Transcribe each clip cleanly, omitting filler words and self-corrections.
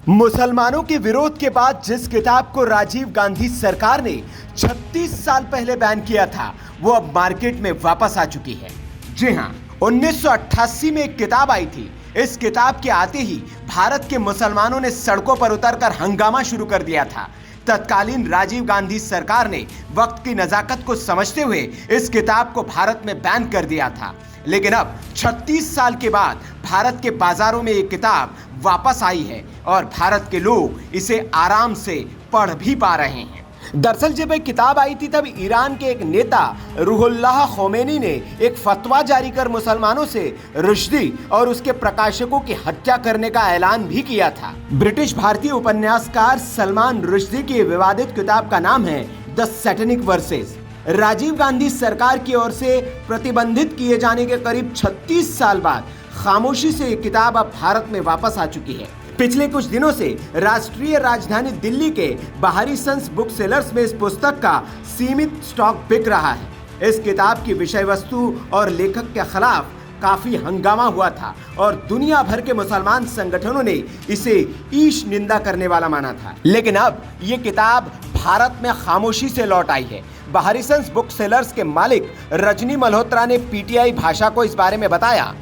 मुसलमानों के विरोध के बाद जिस किताब को राजीव गांधी सरकार ने 36 साल पहले बैन किया था, वो अब मार्केट में वापस आ चुकी है। जी हां, 1988 में एक किताब आई थी। इस किताब के आते ही भारत के मुसलमानों ने सड़कों पर उतरकर हंगामा शुरू कर दिया था। तत्कालीन राजीव गांधी सरकार ने वक्त की नजाकत को समझते हुए इस किताब को भारत में बैन कर दिया था। लेकिन अब 36 साल के बाद भारत के बाजारों में ये किताब वापस आई है और भारत के लोग इसे आराम से पढ़ भी पा रहे हैं। दरअसल जब ये किताब आई थी तब ईरान के एक नेता रूहुल्लाह खोमेनी ने एक फतवा जारी कर मुसलमानों से रुश्दी और उसके प्रकाशकों की हत्या करने का ऐलान भी किया था। ब्रिटिश भारतीय उपन्यासकार सलमान रुश्दी की विवादित किताब का नाम है the Satanic Verses. Rajiv Gandhi सरकार की ओर से प्रतिबंधित किए जाने के करीब 36 साल बाद खामोशी से ये किताब अब भारत में वापस आ चुकी है। पिछले कुछ दिनों से राष्ट्रीय राजधानी दिल्ली के बाहरी संस बुक सेलर्स में इस पुस्तक का सीमित स्टॉक बिक रहा है। इस किताब की विषय वस्तु और लेखक के खिलाफ काफी हंगामा हुआ था और दुनिया भर के मुसलमान संगठनों ने इसे ईश निंदा करने वाला माना था। लेकिन अब ये किताब भारत में खामोशी से लौट आई है। बाहरी संस बुक सेलर्स के मालिक रजनी मल्होत्रा ने पीटीआई भाषा को इस बारे में बताया,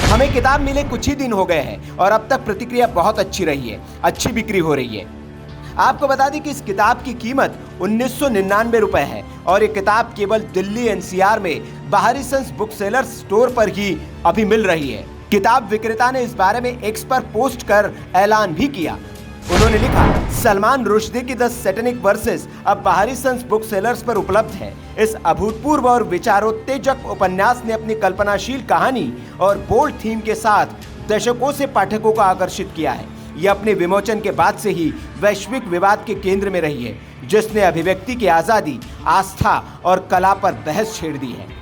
हमें किताब मिले कुछ ही दिन हो गए हैं और अब तक प्रतिक्रिया बहुत अच्छी रही है, अच्छी बिक्री हो रही है। आपको बता दें कि इस किताब की कीमत 1999 रुपए है और ये किताब केवल दिल्ली एनसीआर में बाहरी संस बुक सेलर्स स्टोर पर ही अभी मिल रही है। किताब विक्रेता ने इस बारे में एक्स पर पोस्ट कर ऐलान भी किया। उन्होंने लिखा, सलमान रुश्दी की द सैटेनिक वर्सेस अब बाहरी संस बुक सेलर्स पर उपलब्ध है। इस अभूतपूर्व और विचारोत्तेजक उपन्यास ने अपनी कल्पनाशील कहानी और बोल्ड थीम के साथ दशकों से पाठकों को आकर्षित किया है। यह अपने विमोचन के बाद से ही वैश्विक विवाद के केंद्र में रही है, जिसने अभिव्यक्ति की आजादी, आस्था और कला पर बहस छेड़ दी है।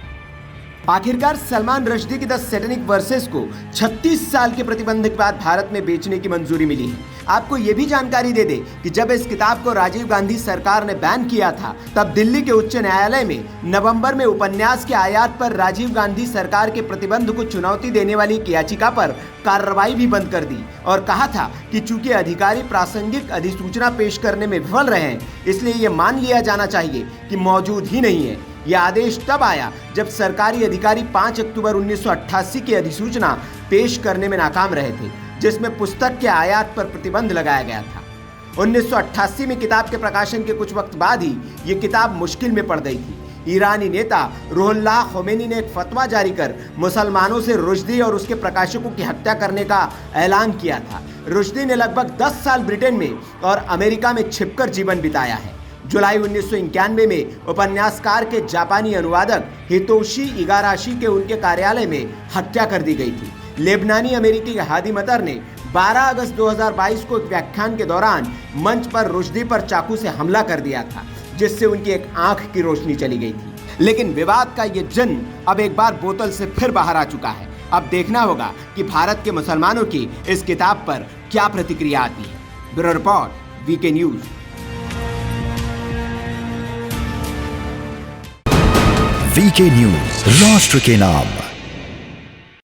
आखिरकार सलमान रुश्दी की द सैटेनिक वर्सेस को 36 साल के प्रतिबंध के बाद भारत में बेचने की मंजूरी मिली है। आपको ये भी जानकारी दे दे कि जब इस किताब को राजीव गांधी सरकार ने बैन किया था, तब दिल्ली के उच्च न्यायालय में नवंबर में उपन्यास के आयात पर राजीव गांधी सरकार के प्रतिबंध को चुनौती देने वाली एक याचिका पर कार्रवाई भी बंद कर दी और कहा था कि चूंकि अधिकारी प्रासंगिक अधिसूचना पेश करने में विफल रहे हैं, इसलिए ये मान लिया जाना चाहिए कि मौजूद ही नहीं है। यह आदेश तब आया जब सरकारी अधिकारी 5 अक्टूबर 1988 की अधिसूचना पेश करने में नाकाम रहे थे, जिसमें पुस्तक के आयात पर प्रतिबंध लगाया गया था। 1988 में किताब के प्रकाशन के कुछ वक्त बाद ही ये किताब मुश्किल में पड़ गई थी। ईरानी नेता रूहुल्लाह खोमेनी ने एक फतवा जारी कर मुसलमानों से रुश्दी और उसके प्रकाशकों की हत्या करने का ऐलान किया था। रुश्दी ने लगभग 10 साल ब्रिटेन में और अमेरिका में छिपकर जीवन बिताया है। जुलाई 1991 में उपन्यासकार के जापानी अनुवादक हितोशी इगाराशी के उनके कार्यालय में हत्या कर दी गई थी। लेबनानी अमेरिकी हादी मतर ने 12 अगस्त 2022 को एक व्याख्यान के दौरान मंच पर रुश्दी पर चाकू से हमला कर दिया था, जिससे उनकी एक आंख की रोशनी चली गई थी। लेकिन विवाद का ये जन अब एक बार बोतल से फिर बाहर आ चुका है। अब देखना होगा कि भारत के मुसलमानों की इस किताब पर क्या प्रतिक्रिया आती है। Bureau report, VK news. VK news, राष्ट्र के नाम।